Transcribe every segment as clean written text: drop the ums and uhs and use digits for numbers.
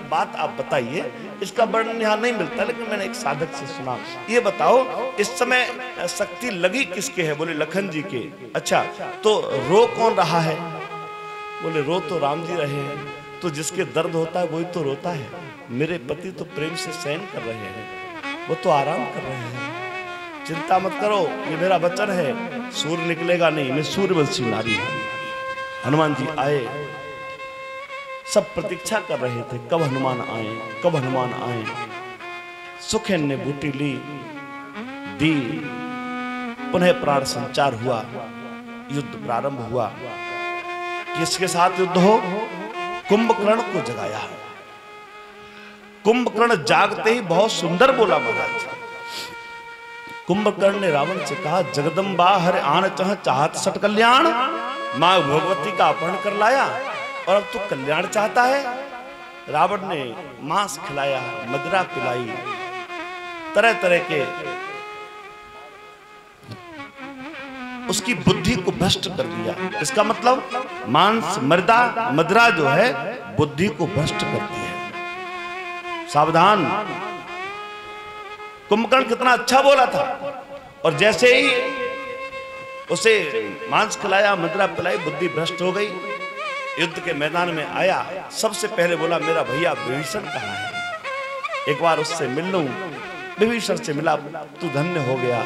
बात आप बताइए, इसका वर्णन यहाँ नहीं मिलता, लेकिन मैंने एक साधक से सुना। ये बताओ इस समय शक्ति लगी किसके है? बोले लखन जी के। अच्छा, तो रो कौन रहा है? बोले रो तो राम जी रहे हैं। तो जिसके दर्द होता है वही तो रोता है। मेरे पति तो प्रेम से सहन कर रहे हैं, वो तो आराम कर रहे हैं। चिंता मत करो, ये मेरा वचन है, सूर्य निकलेगा नहीं, मैं सूर्यवंशी नारी हूं। हनुमान जी आए, सब प्रतीक्षा कर रहे थे कब हनुमान आए, कब हनुमान आए। सुखेन ने बूटी ली दी, पुनः प्राण संचार हुआ, युद्ध प्रारंभ हुआ। किसके साथ युद्ध हो? कुंभकर्ण को जगाया। कुंभकर्ण जागते ही बहुत सुंदर बोला महाराज। कुंभकर्ण ने रावण से कहा, जगदम्बा हर आन चाहत सट कल्याण। मां भगवती का अपहरण कर लाया और अब तू कल्याण चाहता है। रावण ने मांस खिलाया, मदिरा पिलाई, तरह तरह के उसकी बुद्धि को भ्रष्ट कर दिया। इसका मतलब मांस मदिरा जो है बुद्धि को भ्रष्ट करती है। सावधान। कुंभकर्ण कितना अच्छा बोला था, और जैसे ही उसे मांस खिलाया, मदिरा पिलाई, बुद्धि भ्रष्ट हो गई। युद्ध के मैदान में आया, सबसे पहले बोला मेरा भैया विभीषण कहाँ है, एक बार उससे मिल लूं। विभीषण से मिला, तू धन्य हो गया।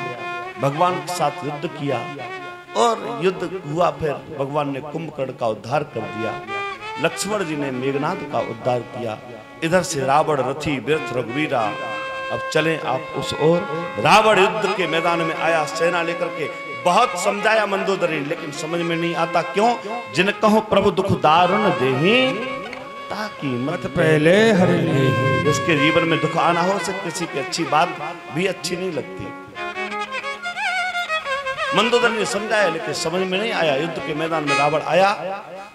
भगवान के साथ युद्ध किया और युद्ध हुआ। फिर भगवान ने कुंभकर्ण का उद्धार कर दिया। लक्ष्मण जी ने मेघनाद का उद्धार किया। इधर से रावण रथी व्यर्थ रघुवीरा। अब चलें आप उस ओर। रावण युद्ध के मैदान में आया सेना लेकर के। बहुत समझाया मंदोदरी, लेकिन समझ में नहीं आता। क्यों? जिन कहो प्रभु दुख दारुण देहि, ताकि मत पहले हरि लेहि। जिसके जीवन में दुख आना हो, से किसी की अच्छी बात भी अच्छी नहीं लगती। मंदोदरी ने समझाया, लेकिन समझ में नहीं आया। युद्ध के मैदान में रावण आया,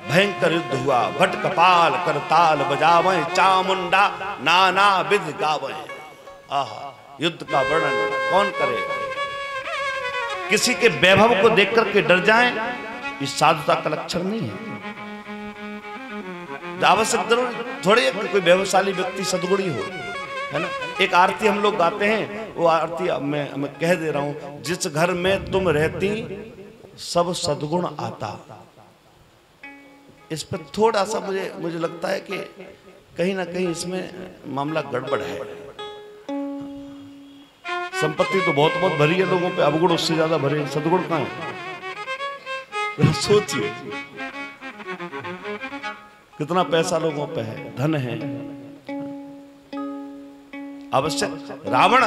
भयंकर युद्ध हुआ। भट कपाल कर ताल बजावे, चामुंडा नाना विध गावे। आहा, युद्ध का वर्णन कौन करे? किसी के वैभव को देख करके डर जाएं, इस साधुता का लक्षण नहीं है। आवश्यक जरूर थोड़ी कोई वैभवशाली व्यक्ति सद्गुणी हो, है ना। एक आरती हम लोग गाते हैं, वो आरती मैं कह दे रहा हूं, जिस घर में तुम रहती सब सद्गुण आता। इस पर थोड़ा सा मुझे लगता है कि कहीं ना कहीं इसमें मामला गड़बड़ है। संपत्ति तो बहुत बहुत भरी है लोगों पे, अवगुण उससे ज्यादा भरे, सद्गुण कहां है? सोचिए कितना पैसा लोगों पे है, धन है। आवश्यक रावण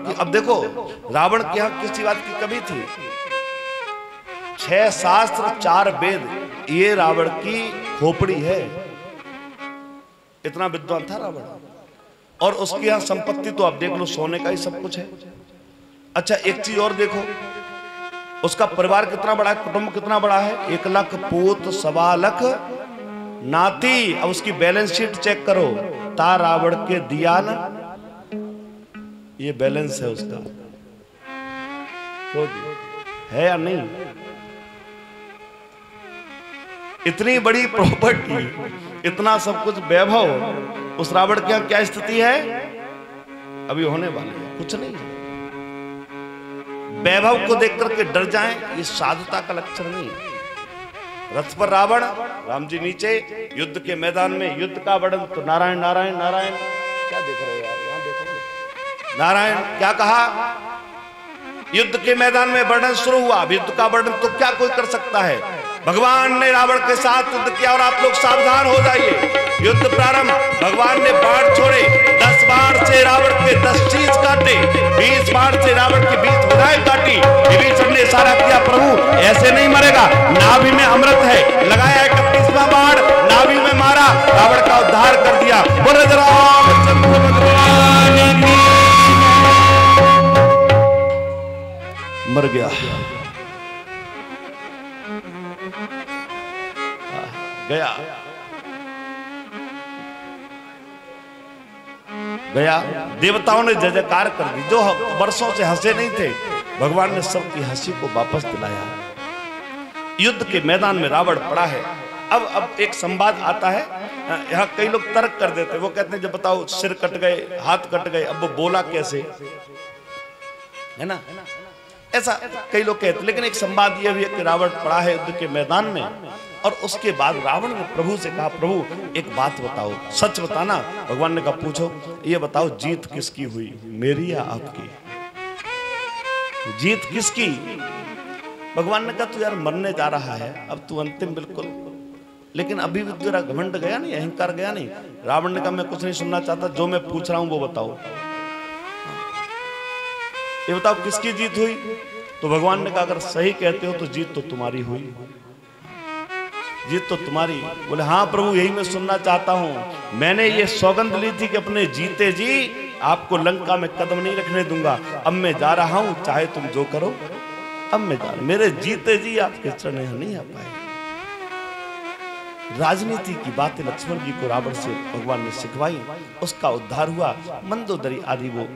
की, अब देखो रावण के यहां किसी बात की कमी थी। 6 शास्त्र 4 वेद, ये रावण की खोपड़ी है। इतना विद्वान था रावण। और उसके यहां संपत्ति तो आप देख लो, सोने का ही सब कुछ है। अच्छा, एक चीज और देखो, उसका परिवार कितना बड़ा है, कुटुंब कितना बड़ा है। 1 लाख पूत, 1.25 लाख नाती। अब उसकी बैलेंस शीट चेक करो, ता रावण के दिया ना, ये बैलेंस है उसका, तो है या नहीं? इतनी बड़ी प्रॉपर्टी, इतना सब कुछ वैभव, उस रावण के यहाँ क्या स्थिति है? अभी होने वाले है, कुछ नहीं है। वैभव को देख करके डर जाएं, ये साधुता का लक्षण नहीं है। रथ पर रावण, राम जी नीचे, युद्ध के मैदान में युद्ध का वर्णन। तो नारायण नारायण नारायण, क्या देख रहे हो यार, यहां देखो नारायण क्या कहा। युद्ध के मैदान में वर्णन शुरू हुआ। युद्ध का वर्णन तो क्या कोई कर सकता है? भगवान ने रावण के साथ युद्ध किया और आप लोग सावधान हो जाइए। युद्ध प्रारंभ, भगवान ने बाण छोड़े। 10 बाण से रावण के 10 चीज काटे, 20 बाण से रावण की 20 भुजाएं काटी। विभीषण ने इशारा किया, प्रभु ऐसे नहीं मरेगा, नाभि में अमृत है। लगाया 31वां बाण, नाभि में मारा, रावण का उद्धार कर दिया। बोले रामचंद्र भगवान की। मर गया, गया गया। देवताओं ने जय जयकार कर दी। जो वर्षों से हंसे नहीं थे, भगवान ने सबकी हंसी को वापस दिलाया। युद्ध के मैदान में रावण पड़ा है, अब एक संवाद आता है। यहाँ कई लोग तर्क कर देते हैं, वो कहते हैं जब बताओ सिर कट गए, हाथ कट गए, अब वो बोला कैसे, है ना, ऐसा कई लोग कहते हैं। लेकिन एक संवाद यह भी है कि रावण पड़ा है युद्ध के मैदान में, और उसके बाद रावण ने प्रभु से कहा, प्रभु एक बात बताओ, सच बताना। भगवान ने कहा पूछो, ये बताओ जीत किसकी हुई, मेरी या आपकी? जीत किसकी? भगवान ने कहा तू यार मरने जा रहा है, अब तू अंतिम बिल्कुल, लेकिन अभी भी तेरा घमंड गया नहीं, अहंकार गया नहीं। रावण ने कहा मैं कुछ नहीं सुनना चाहता, जो मैं पूछ रहा हूं वो बताओ, ये बताओ किसकी जीत हुई? तो भगवान ने कहा अगर सही कहते हो तो जीत तो तुम्हारी हुई, जीत तो तुम्हारी। बोले हाँ प्रभु यही मैं सुनना चाहता हूं, मैंने ये सौगंध ली थी कि अपने जीते जी आपको लंका में कदम नहीं रखने दूंगा, अब मैं जा रहा हूं, चाहे तुम जो करो, अब मैं जा रहा, मेरे जीते जी आपके चरण नहीं आ पाए। राजनीति की बातें लक्ष्मण जी को रावण से भगवान ने सिखवाई, उसका उद्धार हुआ। मंदोदरी आदि वो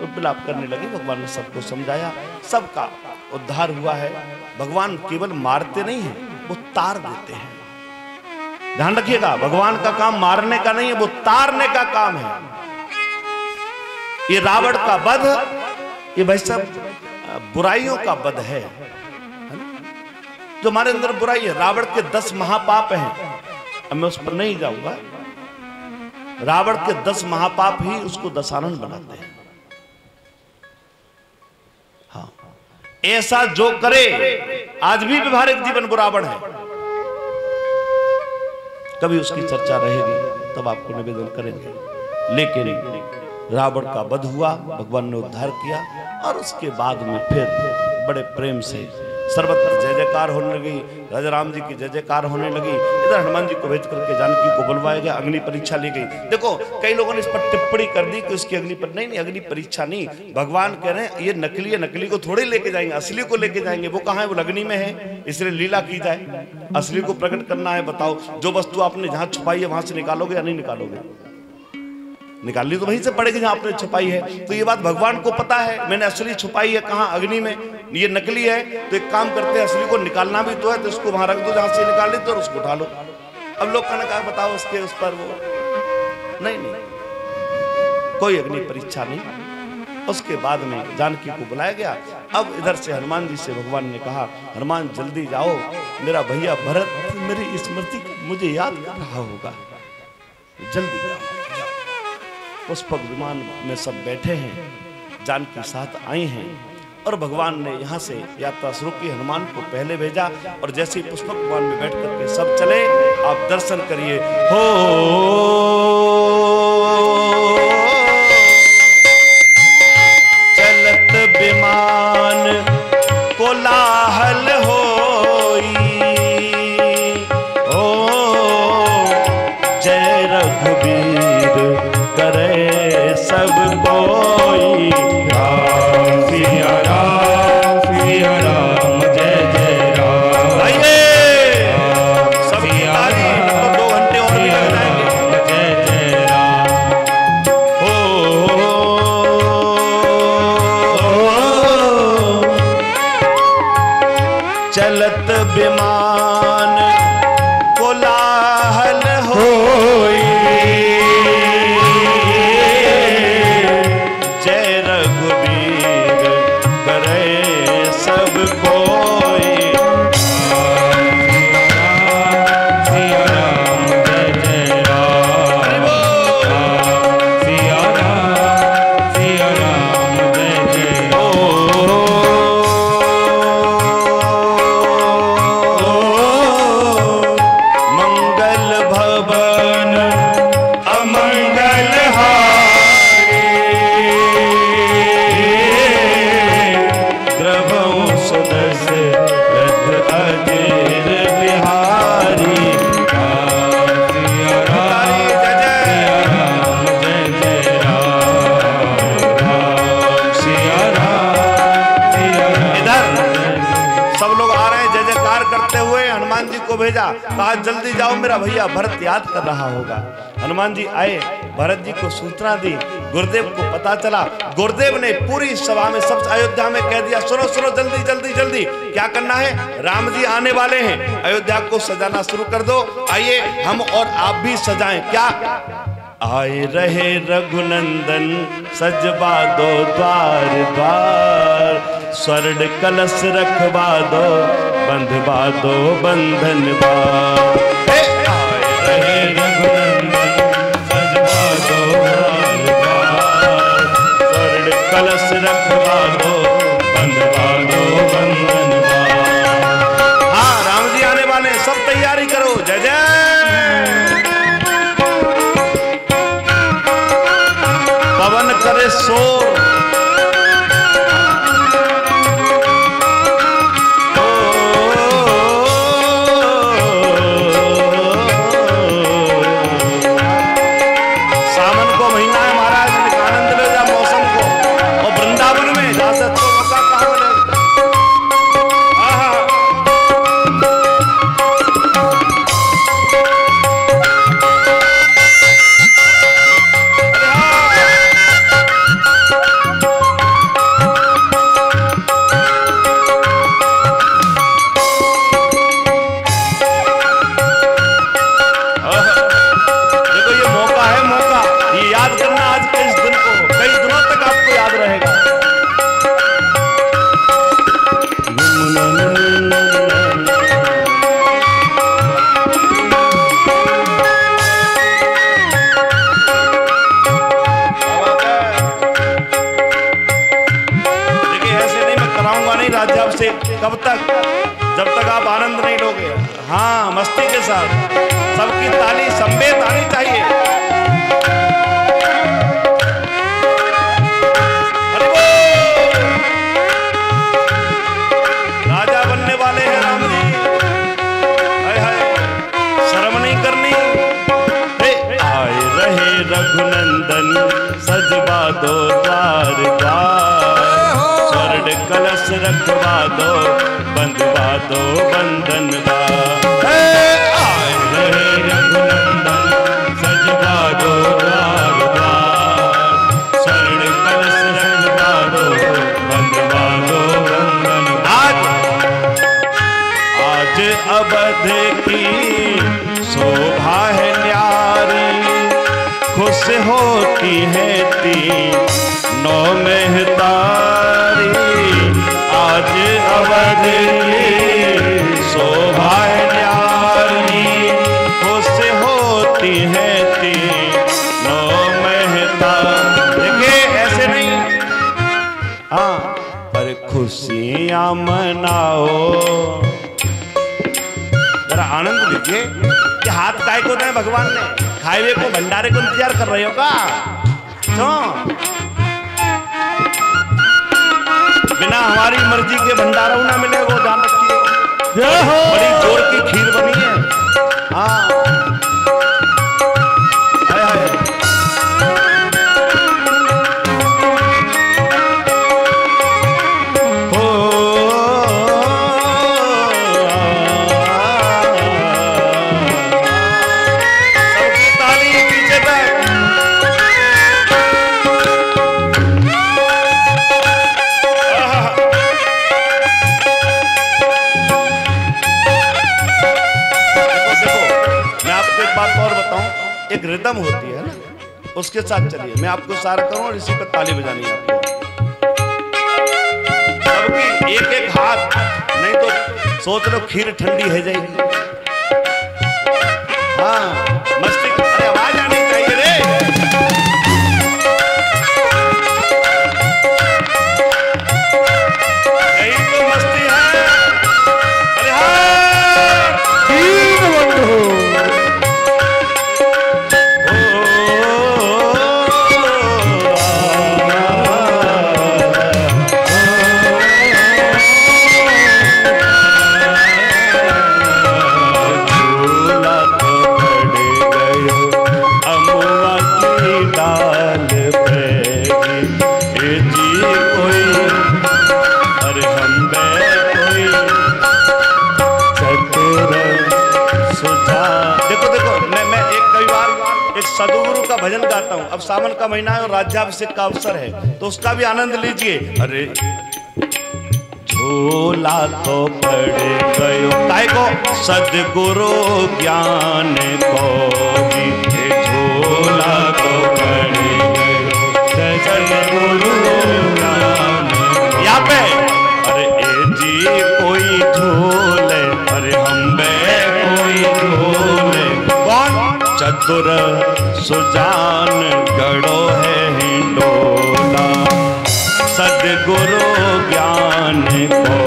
विलाप करने लगे, भगवान ने सबको समझाया, सबका उद्धार हुआ है। भगवान केवल मारते नहीं है, वो तार देते हैं। ध्यान रखिएगा, भगवान का काम मारने का नहीं है, वो तारने का काम है। ये रावण का वध, ये भाई सब बुराइयों का वध है, जो हमारे अंदर बुराई है। रावण के 10 महापाप हैं, अब मैं उस पर नहीं जाऊंगा। रावण के 10 महापाप ही उसको दशानन बनाते हैं। हाँ, ऐसा जो करे, आज भी व्यवहारिक जीवन वो रावण है, कभी उसकी चर्चा रहेगी तब आपको निवेदन करेंगे। लेकिन रावण का वध हुआ, भगवान ने उद्धार किया, और उसके बाद में फिर बड़े प्रेम से सर्वत्र जय जयकार होने लगी, राजा राम जी की जय जयकार होने लगी। इधर हनुमान जी को भेज करके जानकी को बुलवाया गया, अग्नि परीक्षा ली गई। देखो कई लोगों ने इस पर टिप्पणी कर दी कि उसकी अग्नि पर, नहीं अग्नि परीक्षा नहीं, भगवान कह रहे हैं ये नकली है, नकली को थोड़े लेके जाएंगे, असली को लेके जाएंगे। वो कहाँ है, वो अग्नि में है, इसलिए लीला की जाए, असली को प्रकट करना है। बताओ जो वस्तु आपने जहां छुपाई है वहां से निकालोगे या नहीं निकालोगे? निकालनी तो वहीं से पड़ेगी जहां आपने छुपाई है। तो ये बात भगवान को पता है, मैंने असली छुपाई है कहां, अग्नि में, ये नकली है। तो एक काम करते हैं, असली को निकालना भी तो है, तो इसको वहां रख दो जहां से निकाल ली, तो उसको उठा लो। अब लोग कहने का बताओ उसके उस पर वो नहीं, कोई अग्नि परीक्षा नहीं। उसके बाद में जानकी को बुलाया गया। अब इधर से हनुमान जी से भगवान ने कहा, हनुमान जल्दी जाओ, मेरा भैया भरत मेरी स्मृति मुझे याद कर रहा होगा, जल्दी जाओ। पुष्पक विमान में सब बैठे हैं, जानकी साथ आए हैं, और भगवान ने यहाँ से यात्रा शुरू की। हनुमान को पहले भेजा, और जैसे ही पुष्पक विमान में बैठ करके सब चले, आप दर्शन करिए। हो चलत विमान कोलाहल होई, ओ जय रघुवीर करे सब कोई, राम सिया राम जय जय राम। आइए सब तारीफ, तो 2 घंटे और निकल जाएंगे। जय जय राम। चलत विमान कोलाहल होई, जय रघुवीर करे सब कोई, सिया राम जय जय राम। सिया राम जय जय राम। भेजा, कहा जल्दी जाओ मेरा भैया भरत याद कर रहा होगा। हनुमान जी आए, भरत जी को सूचना दी, गुरुदेव को पता चला। गुरुदेव ने पूरी सभा में, सब अयोध्या में कह दिया, सुनो सुनो जल्दी जल्दी जल्दी क्या करना है, राम जी आने वाले हैं, अयोध्या को सजाना शुरू कर दो। आइए हम और आप भी सजाएं। क्या आए रहे रघुनंदन सजवा दो द्वार द्वार, स्वर्ण कलश रखवा दो बंधवा दो बंधन बार। आए रहे रघुनंदन सजवा दो द्वार द्वार, स्वर्ण कलश रखवा दो बंधवा दो बंधन बार। हाँ राम जी आने वाले, सब तैयारी करो। जय जय। पवन करे शोर, सावन को महीना है महाराज, आनंद ले जा मौसम को, और वृंदावन में जा सकते हो, मौका कहाँ मिलेगा। से कब तक, जब तक आप आनंद नहीं लोगे। हाँ मस्ती के साथ, सबकी ताली संवेद आनी चाहिए। राजा बनने वाले हैं राम जी, हाय हाय शर्म नहीं करनी। आए रहे रघुनंदन सजवा दो द्वार द्वार, स्वर्ण कलश रखवा दो बंधवा दो बंधन बार। आए रहे रघुनंदन सजवा दो द्वार द्वार, स्वर्ण कलश रखवा दो बंधवा दो बंधन बार। आज अवध की शोभा है न्यारी, खुश होती है तीनों महतारी। आज अवध की शोभा न्यारी, खुश होती है तीनों महतारी। देखिए ऐसे नहीं, हाँ पर खुशियां मनाओ, जरा आनंद लीजिए। कि हाथ काय को दें भगवान ने, खाए को भंडारे को इंतजार कर रहे हो का? क्यों? बिना हमारी मर्जी के भंडारा ना मिले, वो ध्यान रखिए। बड़ी जोर की खीर बनी है। हाँ हाय हाय। सबकी ताली पीछे बैठ। बात और बताऊं, एक रिदम होती है ना, उसके साथ चलिए। मैं आपको इशारा करूं और इसी पर ताली बजानी है आपको। सबकी एक एक हाथ, नहीं तो सोच लो खीर ठंडी है जाएगी। हाँ मस्ती, अरे आवाज आनी चाहिए रे। यही तो मस्ती है। अरे हाँ सदगुरु का भजन गाता हूं। अब सावन का महीना है और राज्याभिषेक का अवसर है, तो उसका भी आनंद लीजिए। अरे झूला तो पड़ गयो काय को सदगुरु ज्ञान को जी, झूला तो पड़ गयो सदगुरु ज्ञान। यहाँ पे अरे ए जी कोई झूले, अरे हम बे कोई झूले। कौन? चतुर सुजान गढ़ो है हिंडोला, सदगुरु ज्ञान को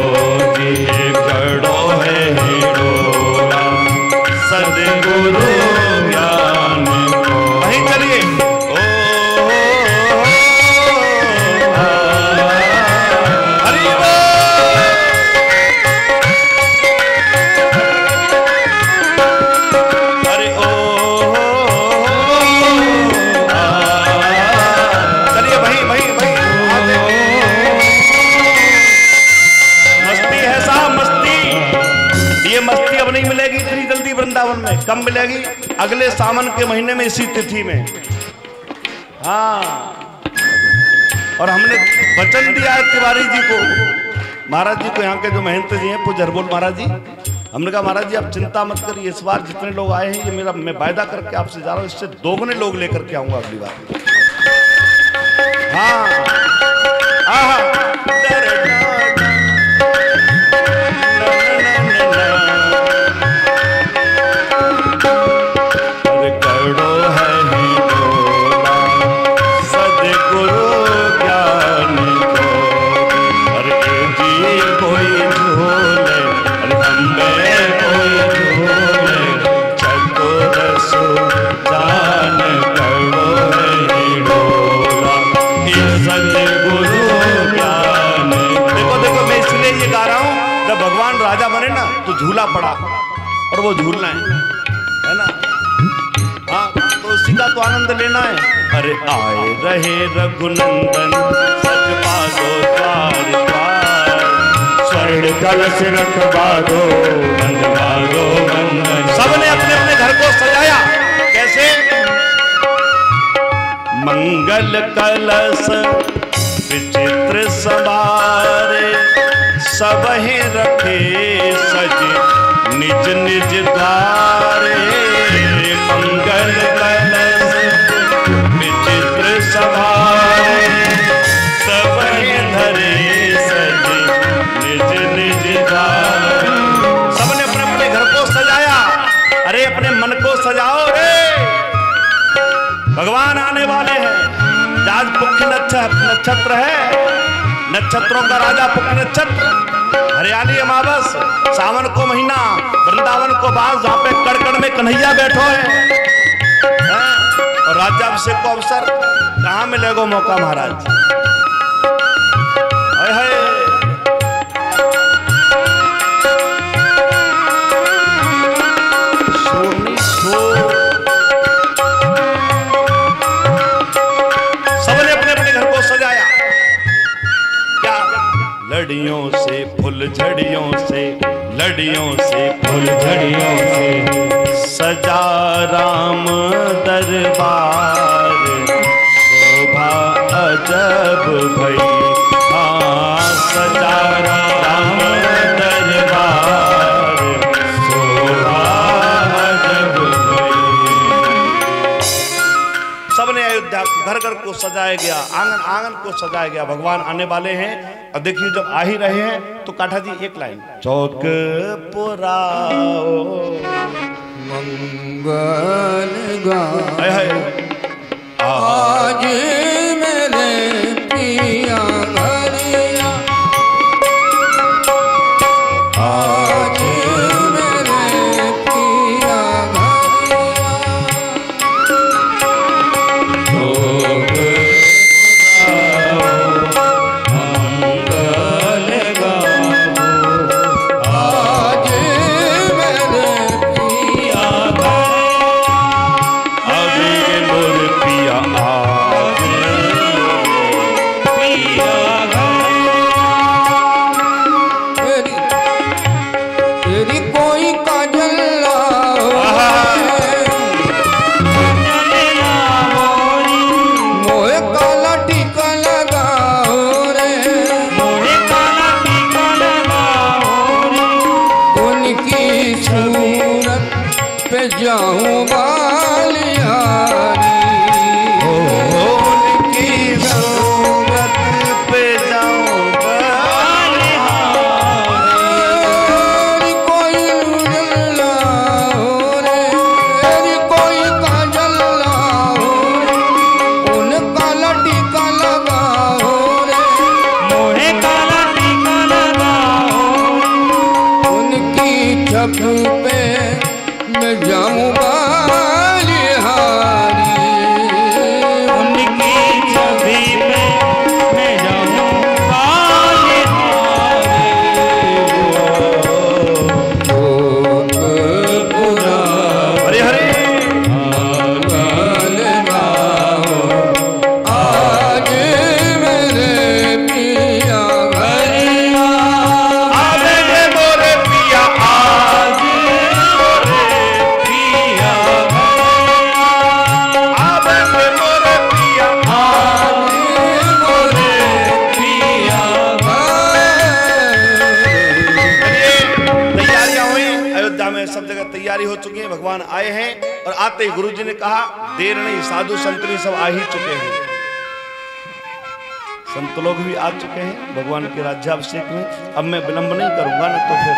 जी गढ़ो है हिंडोला, सदगुरु ज्ञान को। वहीं चलिए वृंदावन में, कम मिलेगी अगले सावन के महीने में इसी तिथि में। हाँ, और हमने वचन दिया है तिवारी जी को, महाराज जी को, यहाँ के जो महंत जी हैं पूज्य हरबोल महाराज जी। हमने कहा महाराज जी आप चिंता मत करिए, इस बार जितने लोग आए हैं ये मेरा मैं वायदा करके आपसे जा रहा हूँ, इससे दोगुने लोग लेकर के आऊंगा अगली बार। हाँ राजा बने ना तो झूला पड़ा और वो झूलना है ना। हाँ, तो उसी का तो आनंद लेना है। अरे आए रहे रघुनंदन सज पादो द्वार द्वार, स्वर्ण कलश रखवा दो बंधवा दो बंधन। सबने अपने अपने घर को सजाया, कैसे? मंगल कलश विचित्र सवारे, सब ही रखे सज निज निज द्वारे। मंगल कलश विचित्र सवारे, सब ही धरे सज निज निज द्वारे। सबने अपने अपने घर को सजाया। अरे अपने मन को सजाओ रे, भगवान आने वाले हैं। आज पुख्य नक्षत्र है, नक्षत्रों का राजा पुख्य नक्षत्र, हरियाली अमावस, सावन को महीना, वृंदावन को बास, जहाँ पे कड़कड़ में कन्हैया बैठो है, और राज्याभिषेक को अवसर कहाँ मिलेगा मौका महाराज। हाय हाय सोनी सो। सबने अपने अपने घर को सजाया। लड़ियों से फूल झड़ियों से, लड़ियों से फूल झड़ियों से सजा राम दरबार, शोभा अजब भई। हाँ, सजा राम दरबार, शोभा अजब भई। सबने अयोध्या घर घर को सजाया गया, आंगन आंगन को सजाया गया। भगवान आने वाले हैं। और देखिए जब आ ही रहे हैं तो काठा जी एक लाइन, चौक पुराओ मंगल गाए आज मेरे पिया घरिया, आज मेरे पिया घरिया। तो आए हैं और आते ही गुरु जी ने कहा देर नहीं, साधु संत भी सब आ ही चुके हैं। संत लोग भी आ चुके हैं भगवान के राज्याभिषेक में। अब मैं विलंब नहीं करूंगा ना तो फिर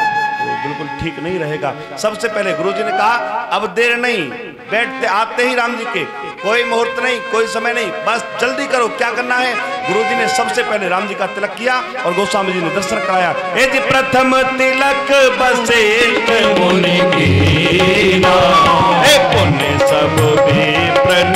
बिल्कुल ठीक नहीं रहेगा। सबसे पहले गुरु जी ने कहा अब देर नहीं, बैठते आते ही राम जी के, कोई मुहूर्त नहीं, कोई समय नहीं, बस जल्दी करो, क्या करना है। गुरु जी ने सबसे पहले राम जी का तिलक किया और गोस्वामी जी ने दर्शन कराया। यदि प्रथम तिलक वशिष्ठ मुनि कीना, पुण्य सब भी प्रण